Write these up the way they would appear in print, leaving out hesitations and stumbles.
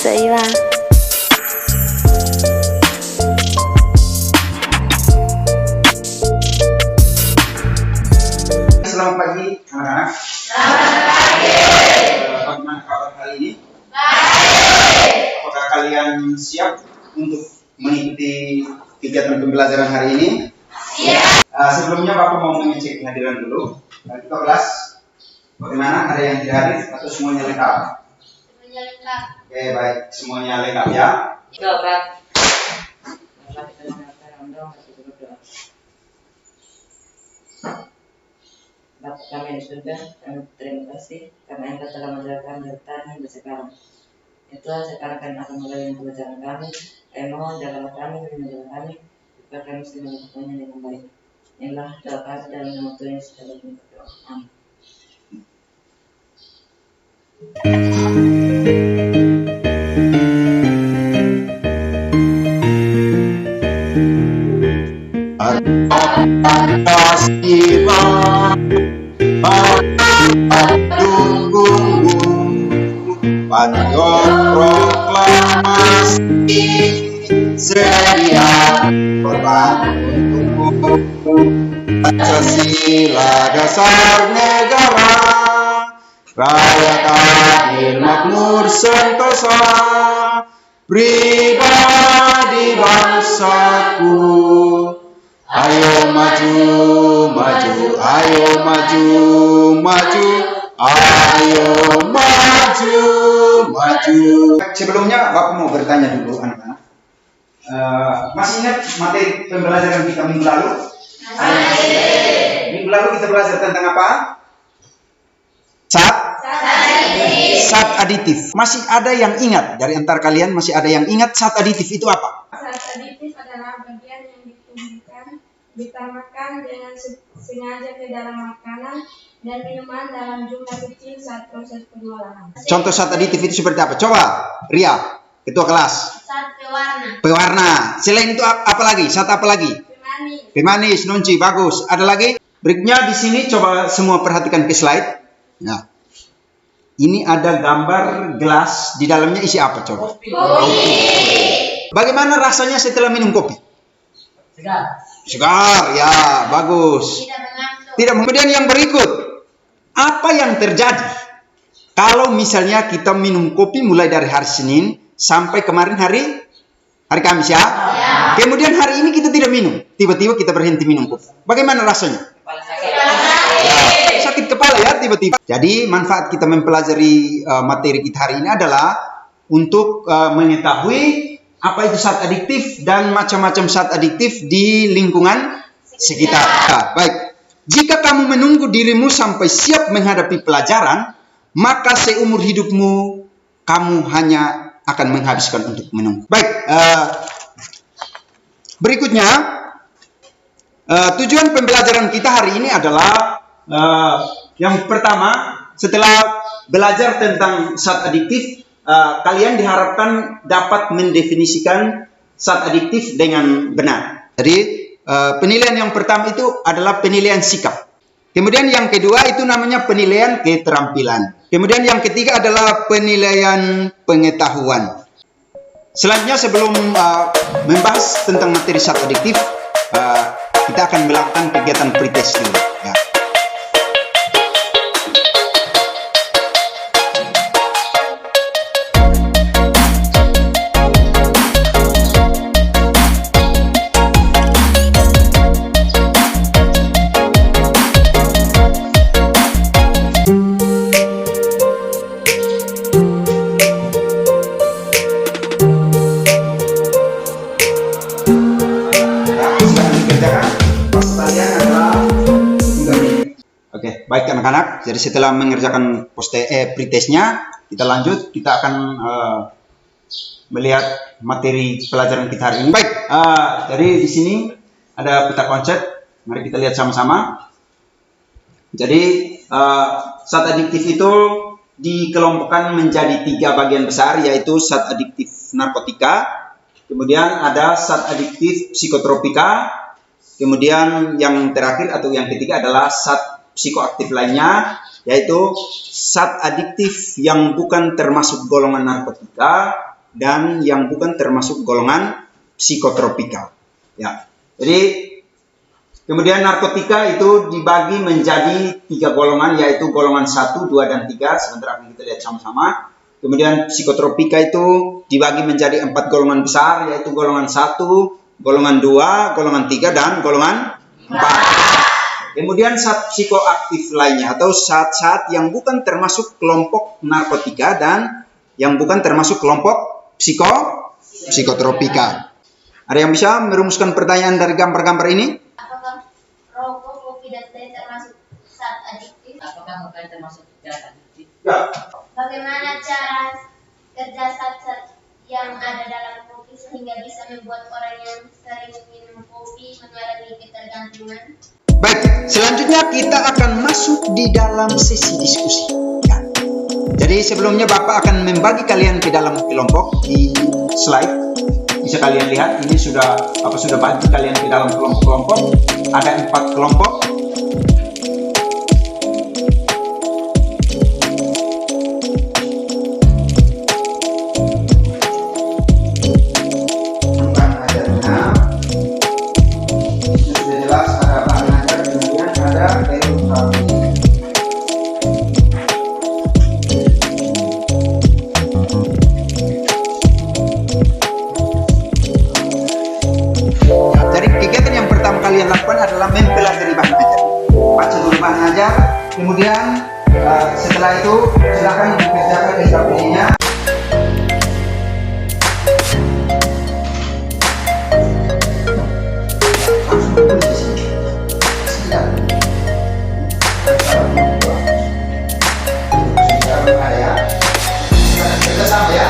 Seiwa. Selamat pagi anak-anak. Selamat pagi. Bagaimana kabar hari ini? Baik. Apakah kalian siap untuk mengikuti kegiatan pembelajaran hari ini? Siap. Sebelumnya Bapak mau mengecek kehadiran dulu. Kita kelas. Bagaimana, ada yang tidak hadir atau semuanya lengkap? Semuanya lengkap. Oke, baik, semuanya lengkap ya. Lengkap. Bapak kami yang sudah, kami terima kasih karena Engkau telah mengajarkan bertahan hingga sekarang. Itulah sekarang kami akan mulai pembelajaran kami. Kami mohon jagalah kami dan menjaga kami, supaya kami bisa melakukannya dengan baik. Inilah doa kami dalam nama Tuhan Yesus dalam berdoa. Amin. Panjang proklamasi sedia berbangun Pancasila dasar negara, rakyat adil makmur sentosa, pribadi bangsaku. Ayo maju, maju, ayo maju, maju, ayo maju, maju. Sebelumnya Bapak mau bertanya dulu anak-anak. Masih ingat materi pembelajaran kita minggu lalu? Minggu lalu kita belajar tentang apa? Zat aditif. Masih ada yang ingat dari antar kalian? Masih ada yang ingat zat aditif itu apa? Zat aditif adalah bagian yang ditumbuhkan, ditambahkan dengan sengaja ke dalam makanan dan minuman dalam jumlah kecil saat proses pengolahan. Contoh zat aditif itu seperti apa? Coba, Ria, ketua kelas. Zat pewarna. Pewarna. Selain itu apa lagi? Zat apa lagi? Pemanis. Pemanis, nunci, bagus. Ada lagi? Berikutnya di sini coba semua perhatikan ke slide. Nah, ini ada gambar gelas, di dalamnya isi apa coba? Kopi. Bagaimana rasanya setelah minum kopi? Segar. Segar, ya, bagus. Tidak. Kemudian yang berikut, apa yang terjadi kalau misalnya kita minum kopi mulai dari hari Senin sampai kemarin hari Kamis ya? Kemudian hari ini kita tidak minum, tiba-tiba kita berhenti minum kopi. Bagaimana rasanya? Sakit kepala ya tiba-tiba. Jadi manfaat kita mempelajari materi kita hari ini adalah untuk mengetahui apa itu zat adiktif dan macam-macam zat adiktif di lingkungan sekitar. Nah, baik. Jika kamu menunggu dirimu sampai siap menghadapi pelajaran, maka seumur hidupmu kamu hanya akan menghabiskan untuk menunggu. Baik. Berikutnya, tujuan pembelajaran kita hari ini adalah yang pertama, setelah belajar tentang zat adiktif, kalian diharapkan dapat mendefinisikan zat adiktif dengan benar. Jadi penilaian yang pertama itu adalah penilaian sikap. Kemudian yang kedua itu namanya penilaian keterampilan. Kemudian yang ketiga adalah penilaian pengetahuan. Selanjutnya sebelum membahas tentang materi zat adiktif, kita akan melakukan kegiatan pretest dulu. Ya. Oke, baik anak-anak. Jadi setelah mengerjakan pretestnya, kita lanjut. Kita akan melihat materi pelajaran kita hari ini. Baik, jadi di sini ada peta konsep. Mari kita lihat sama-sama. Jadi zat adiktif itu dikelompokkan menjadi 3 bagian besar, yaitu zat adiktif narkotika, kemudian ada zat adiktif psikotropika, kemudian yang terakhir atau yang ketiga adalah zat psikoaktif lainnya, yaitu zat adiktif yang bukan termasuk golongan narkotika, dan yang bukan termasuk golongan psikotropika. Ya. Jadi kemudian narkotika itu dibagi menjadi 3 golongan, yaitu golongan 1, 2, dan 3. Sebentar akan kita lihat sama-sama. Kemudian psikotropika itu dibagi menjadi 4 golongan besar, yaitu golongan 1, golongan 2, golongan 3, dan golongan 4. Kemudian zat psikoaktif lainnya atau zat-zat yang bukan termasuk kelompok narkotika dan yang bukan termasuk kelompok psikotropika. Ada yang bisa merumuskan pertanyaan dari gambar-gambar ini? Apakah rokok, kopi, dan teh termasuk zat adiktif? Apakah kokain termasuk zat adiktif? Ya. Bagaimana cara kerja zat-zat yang ada dalam kopi sehingga bisa membuat orang yang sering minum kopi mengalami ketergantungan? Baik, selanjutnya kita akan masuk di dalam sesi diskusi. Ya. Jadi sebelumnya Bapak akan membagi kalian ke dalam kelompok di slide. Bisa kalian lihat, ini sudah bagi kalian ke dalam kelompok-kelompok. Ada 4 kelompok. Kemudian setelah itu silakan dikerjakan SKPD-nya. Kita sama ya.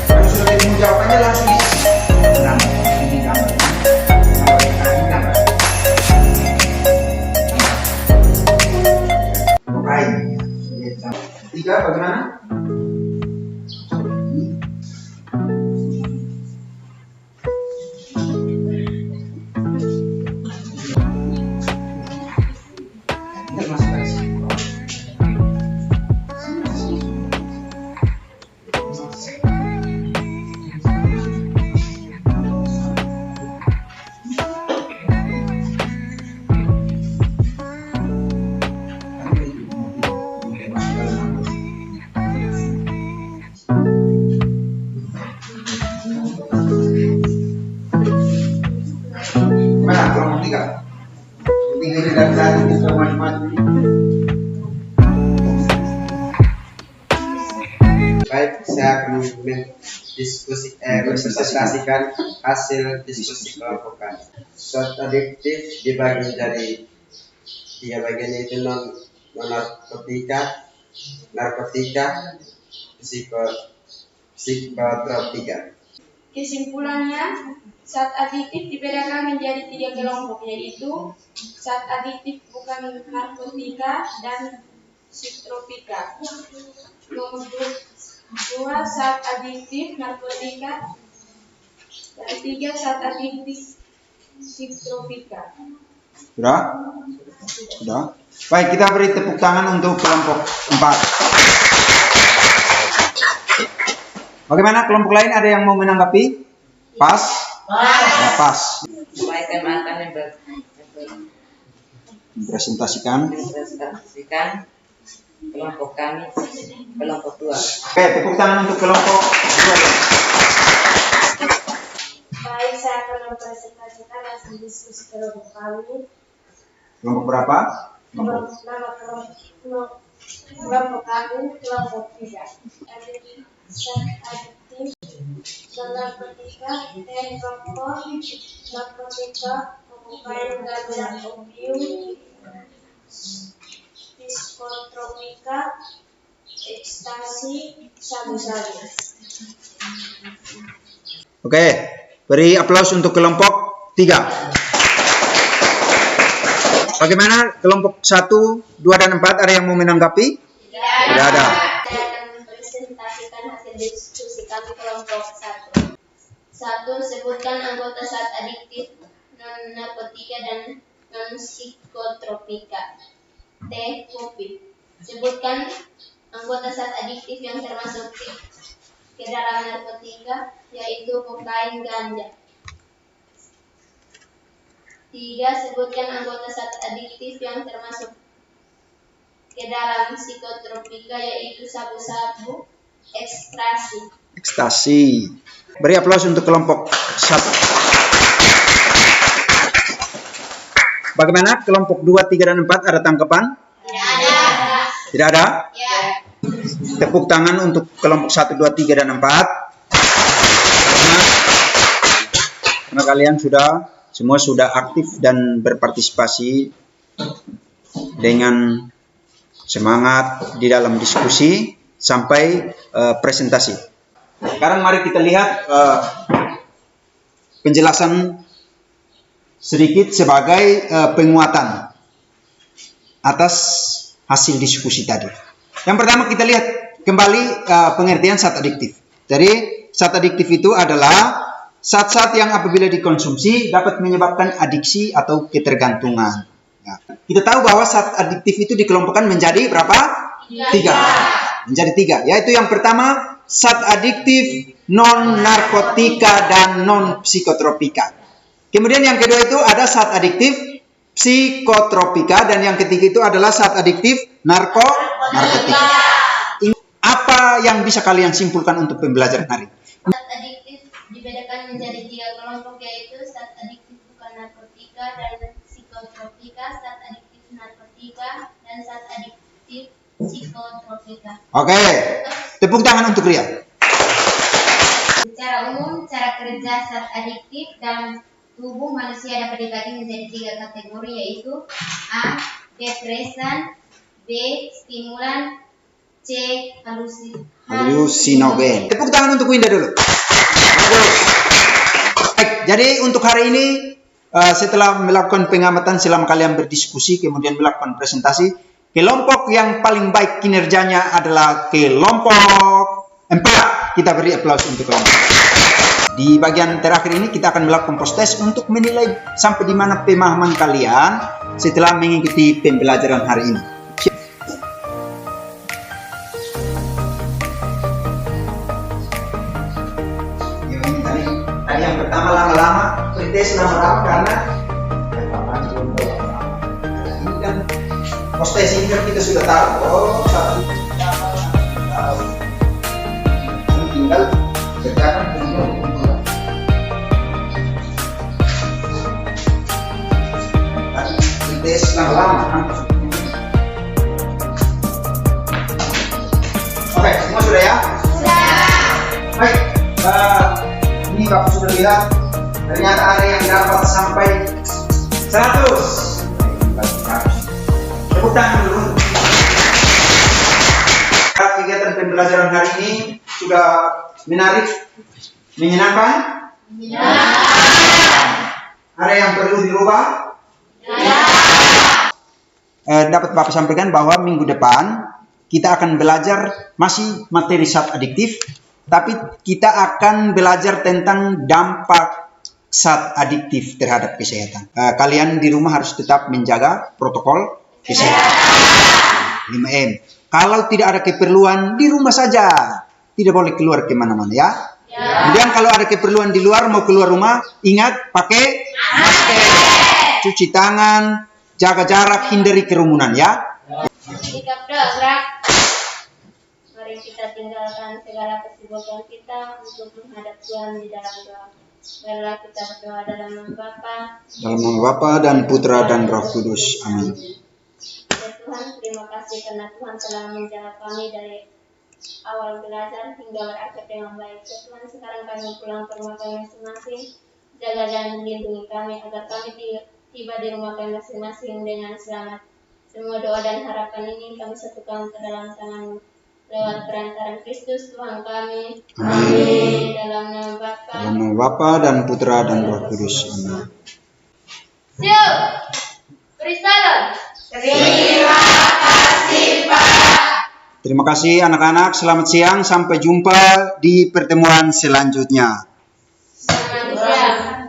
Kalau sudah ketemu jawabannya langsung isi. Tiga bagaimana? Baik, saya akan presentasikan hasil diskusi kelompok kami. Zat adiktif dibagi menjadi 3 bagian, yaitu non-narkotika, narkotika, psikotropika. Kesimpulannya, zat adiktif dibedakan menjadi 3 kelompok, yaitu zat adiktif bukan narkotika dan psikotropika. Kelompok 2 zat adiktif narkotika dan 3 zat adiktif psikotropika. Sudah? Sudah? Baik, kita beri tepuk tangan untuk kelompok 4. Bagaimana kelompok lain, ada yang mau menanggapi? Pas? Ya, pas. Baik, kami akan Presentasikan kelompok kami, kelompok 2. Oke, tepuk tangan untuk kelompok 2. Baik, saya akan mempresentasikan hasil diskusi kelompok kami. Kelompok berapa? Kelompok kami, kelompok 3. Zat adiktif, narkotika, rokok, narkotika, kokain, ganja, opium, psikotropika, ekstasi, sabu-sabu. Oke, beri aplaus untuk kelompok 3. Bagaimana kelompok 1, 2, dan 4, ada yang mau menanggapi? Tidak ada. Saya akan mempresentasikan hasil diskusi kami kelompok 1. 1. Sebutkan anggota zat adiktif, non-narkotika, dan non-psikotropika. Teh, kopi. Sebutkan anggota zat adiktif yang termasuk ke dalam narkotika, yaitu kokain, ganja. 3. Sebutkan anggota zat adiktif yang termasuk ke dalam psikotropika, yaitu sabu-sabu, ekstasi. Beri aplaus untuk kelompok 1. Bagaimana kelompok 2, 3, dan 4? Ada tanggapan? Tidak ada? Ya. Tepuk tangan untuk kelompok 1, 2, 3, dan 4. Karena kalian semua sudah aktif dan berpartisipasi dengan semangat di dalam diskusi sampai presentasi. Sekarang mari kita lihat penjelasan sedikit sebagai penguatan atas hasil diskusi tadi. Yang pertama kita lihat kembali pengertian zat adiktif. Jadi zat adiktif itu adalah zat-zat yang apabila dikonsumsi dapat menyebabkan adiksi atau ketergantungan. Ya. Kita tahu bahwa zat adiktif itu dikelompokkan menjadi berapa? 3. Menjadi 3. Yaitu yang pertama zat adiktif non narkotika dan non psikotropika. Kemudian yang kedua itu ada zat adiktif psikotropika, dan yang ketiga itu adalah zat adiktif narkotika. Apa yang bisa kalian simpulkan untuk pembelajaran hari ini? Zat adiktif dibedakan menjadi 3 kelompok, yaitu zat adiktif bukan narkotika dan psikotropika, zat adiktif narkotika, dan zat adiktif psikotropika. Oke, tepuk tangan untuk Ria. Secara umum, cara kerja zat adiktif dalam tubuh manusia dapat dibagi menjadi 3 kategori, yaitu A. Depresan, B. Stimulan, C. Halusinogen. Tepuk tangan untuk Winda dulu. Baik, jadi untuk hari ini setelah melakukan pengamatan selama kalian berdiskusi kemudian melakukan presentasi, kelompok yang paling baik kinerjanya adalah kelompok 4. Kita beri aplaus untuk kelompok. Di bagian terakhir ini kita akan melakukan post-test untuk menilai sampai di mana pemahaman kalian setelah mengikuti pembelajaran hari ini. Tadi yang pertama lama-lama, pretest lama-lama karena ini kan post-test ini kan kita sudah tahu. Tinggal kerjakan kumpulan. Tes lama-lama. Oke, semua sudah ya? Sudah. Baik, ini Bapak sudah lihat. Ternyata ada yang dapat sampai 100. Tepuk tangan dulu. Kegiatan pembelajaran hari ini sudah menarik, menyenangkan? Ada yang perlu dirubah? Dapat Bapak sampaikan bahwa minggu depan kita akan belajar masih materi zat adiktif, tapi kita akan belajar tentang dampak zat adiktif terhadap kesehatan. Kalian di rumah harus tetap menjaga protokol kesehatan 5M. Kalau tidak ada keperluan di rumah saja, tidak boleh keluar kemana-mana ya. Kemudian kalau ada keperluan di luar, mau keluar rumah, ingat pakai masker, cuci tangan, jaga jarak, hindari kerumunan ya. Sikap gerak. Mari kita tinggalkan segala kesibukan kita untuk menghadap Tuhan di dalam doa. Marilah kita berdoa dalam nama Bapa, dalam nama Bapa dan Putra dan Roh Kudus. Amin. Ya Tuhan, terima kasih karena Tuhan telah menjaga kami dari awal belajar hingga berakhir dengan baik. Ya Tuhan, sekarang kami pulang ke rumah kami masing-masing. Jaga dan lindungi kami agar kami tiba di rumah kami masing-masing dengan selamat. Semua doa dan harapan ini kami satukan ke dalam tangan lewat perantaran Kristus Tuhan kami. Amin. Dalam nama Bapa, dalam nama Bapa dan Putra dan Roh Kudus. Amin. Siap. Praise the Lord. Terima kasih Pak. Terima kasih anak-anak. Selamat siang. Sampai jumpa di pertemuan selanjutnya. Selamat siang.